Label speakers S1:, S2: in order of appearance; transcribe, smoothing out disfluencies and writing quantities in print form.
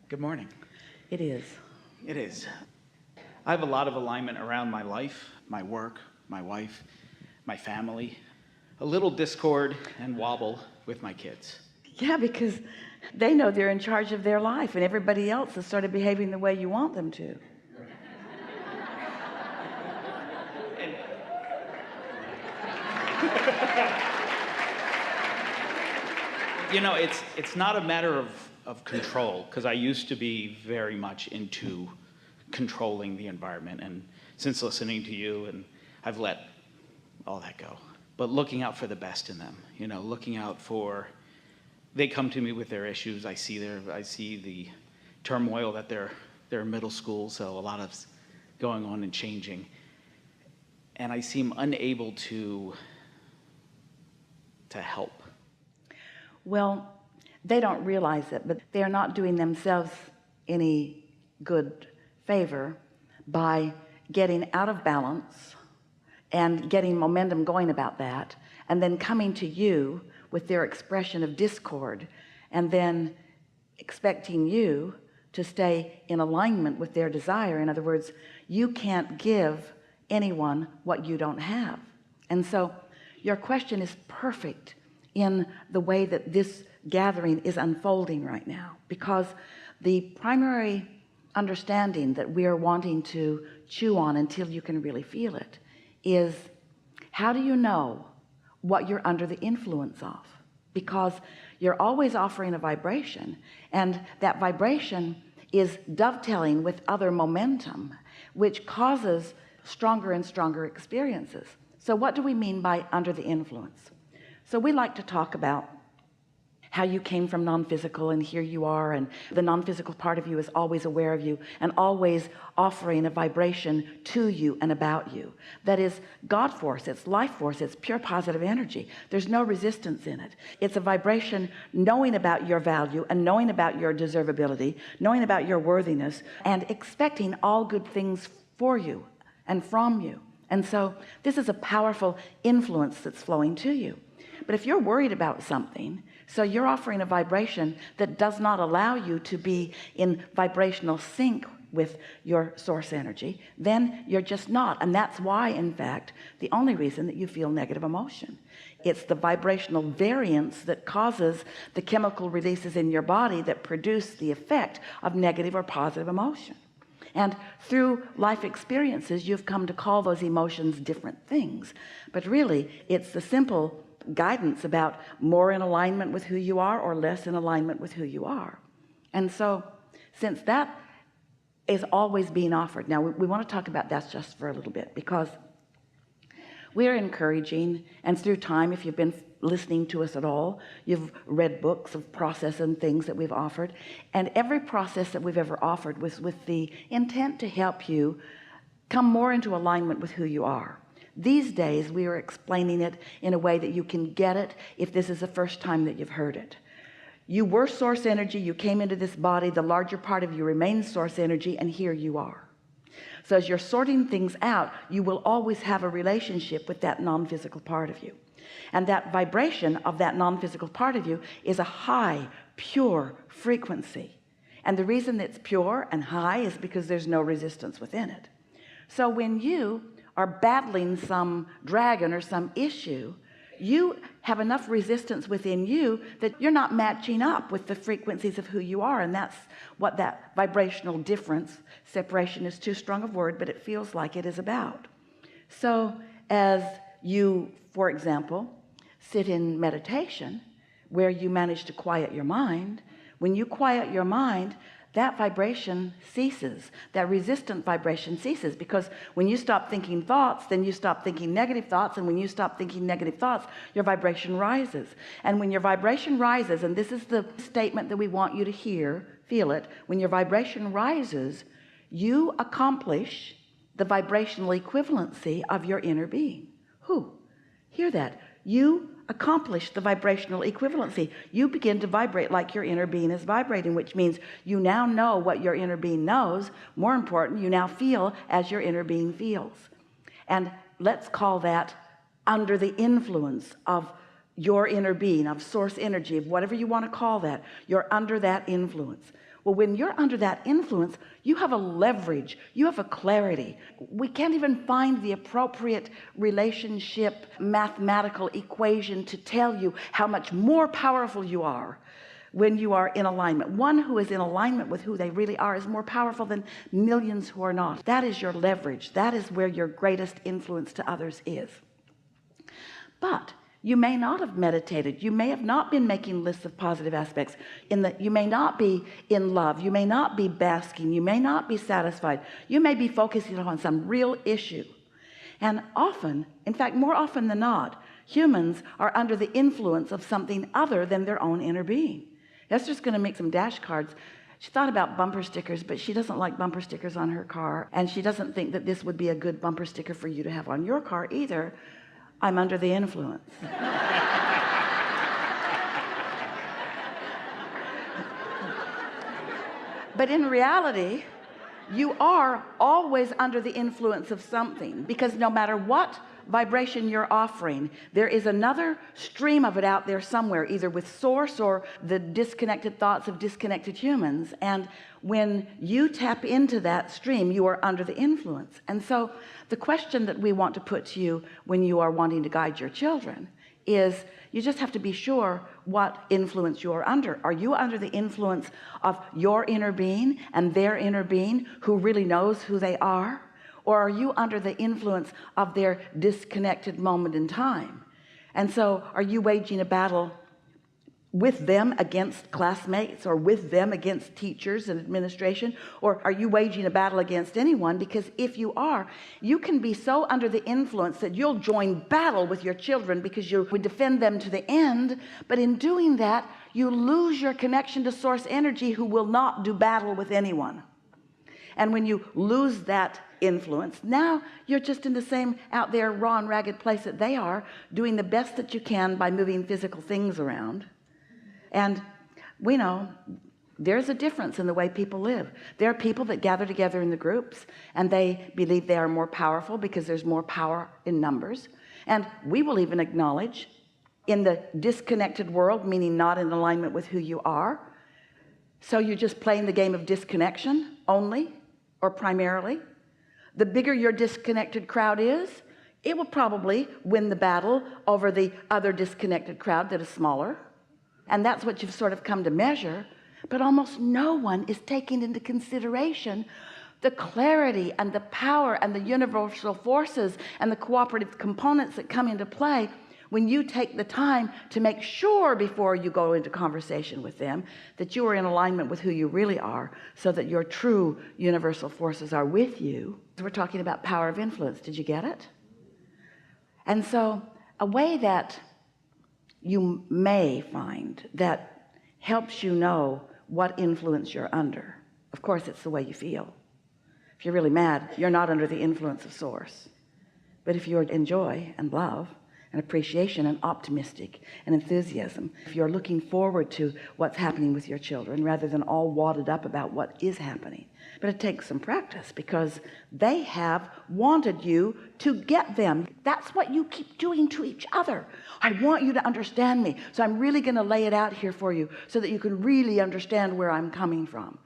S1: Good morning.
S2: It is.
S1: It is. I have a lot of alignment around my life, my work, my wife, my family. A little discord and wobble with my kids.
S2: Yeah, because they know they're in charge of their life and everybody else has started behaving the way you want them to.
S1: You know, it's not a matter of control, because I used to be very much into controlling the environment, and since listening to you, and I've let all that go. But looking out for the best in them, you know, looking out for, they come to me with their issues. I see the turmoil that they're in middle school, so a lot of going on and changing, and I seem unable to help.
S2: Well, they don't realize it, but they're not doing themselves any good favor by getting out of balance and getting momentum going about that, and then coming to you with their expression of discord, and then expecting you to stay in alignment with their desire. In other words, you can't give anyone what you don't have. And so your question is perfect in the way that this gathering is unfolding right now, because the primary understanding that we are wanting to chew on until you can really feel it is, how do you know what you're under the influence of? Because you're always offering a vibration, and that vibration is dovetailing with other momentum, which causes stronger and stronger experiences. So what do we mean by under the influence? So we like to talk about how you came from non-physical, and here you are, and the non-physical part of you is always aware of you and always offering a vibration to you and about you. That is God force, it's life force, it's pure positive energy. There's no resistance in it. It's a vibration knowing about your value and knowing about your deservability, knowing about your worthiness, and expecting all good things for you and from you. And so this is a powerful influence that's flowing to you. But if you're worried about something, so you're offering a vibration that does not allow you to be in vibrational sync with your source energy, then you're just not. And that's why, in fact, the only reason that you feel negative emotion, it's the vibrational variance that causes the chemical releases in your body that produce the effect of negative or positive emotion. And through life experiences, you've come to call those emotions different things, but really it's the simple guidance about more in alignment with who you are or less in alignment with who you are. And so since that is always being offered, now we want to talk about that just for a little bit, because we're encouraging, and through time, if you've been listening to us at all, you've read books of process and things that we've offered, and every process that we've ever offered was with the intent to help you come more into alignment with who you are. These days we are explaining it in a way that you can get it if this is the first time that you've heard it. You were source energy, you came into this body, the larger part of you remains source energy, and here you are. So as you're sorting things out, you will always have a relationship with that non-physical part of you, and that vibration of that non-physical part of you is a high, pure frequency. And the reason it's pure and high is because there's no resistance within it. So when you are battling some dragon or some issue, you have enough resistance within you that you're not matching up with the frequencies of who you are. And that's what that vibrational difference, separation is too strong a word, but it feels like it is about. So as you, for example, sit in meditation where you manage to quiet your mind, when you quiet your mind, that vibration ceases, that resistant vibration ceases, because when you stop thinking thoughts, then you stop thinking negative thoughts, and when you stop thinking negative thoughts, your vibration rises. And when your vibration rises, and this is the statement that we want you to hear, feel it, when your vibration rises, you accomplish the vibrational equivalency of your inner being. Hear that. You accomplish the vibrational equivalency. You begin to vibrate like your inner being is vibrating, which means you now know what your inner being knows. More important, you now feel as your inner being feels. And let's call that under the influence of your inner being, of source energy, of whatever you want to call that. You're under that influence. Well, when you're under that influence, you have a leverage, you have a clarity. We can't even find the appropriate relationship mathematical equation to tell you how much more powerful you are when you are in alignment. One who is in alignment with who they really are is more powerful than millions who are not. That is your leverage. That is where your greatest influence to others is. But you may not have meditated. You may have not been making lists of positive aspects, in that you may not be in love. You may not be basking. You may not be satisfied. You may be focusing on some real issue. And often, in fact, more often than not, humans are under the influence of something other than their own inner being. Esther's going to make some dash cards. She thought about bumper stickers, but she doesn't like bumper stickers on her car. And she doesn't think that this would be a good bumper sticker for you to have on your car either. I'm under the influence. But in reality, you are always under the influence of something, because no matter what vibration you're offering, there is another stream of it out there somewhere, either with source or the disconnected thoughts of disconnected humans. And when you tap into that stream, you are under the influence. And so the question that we want to put to you when you are wanting to guide your children is, you just have to be sure what influence you are under. Are you under the influence of your inner being and their inner being, who really knows who they are? Or are you under the influence of their disconnected moment in time? And so are you waging a battle with them against classmates, or with them against teachers and administration? Or are you waging a battle against anyone? Because if you are, you can be so under the influence that you'll join battle with your children, because you would defend them to the end. But in doing that, you lose your connection to source energy, who will not do battle with anyone. And when you lose that influence, now you're just in the same out there raw and ragged place that they are, doing the best that you can by moving physical things around. And we know there's a difference in the way people live. There are people that gather together in the groups, and they believe they are more powerful because there's more power in numbers. And we will even acknowledge, in the disconnected world, meaning not in alignment with who you are, so you're just playing the game of disconnection only, or primarily. The bigger your disconnected crowd is, it will probably win the battle over the other disconnected crowd that is smaller. And that's what you've sort of come to measure. But almost no one is taking into consideration the clarity and the power and the universal forces and the cooperative components that come into play when you take the time to make sure, before you go into conversation with them, that you are in alignment with who you really are, so that your true universal forces are with you. We're talking about power of influence. Did you get it? And so a way that you may find that helps you know what influence you're under, of course, it's the way you feel. If you're really mad, you're not under the influence of source. But if you're in joy and love and appreciation and optimistic and enthusiasm, if you're looking forward to what's happening with your children rather than all wadded up about what is happening. But it takes some practice, because they have wanted you to get them. That's what you keep doing to each other. I want you to understand me, so I'm really going to lay it out here for you so that you can really understand where I'm coming from.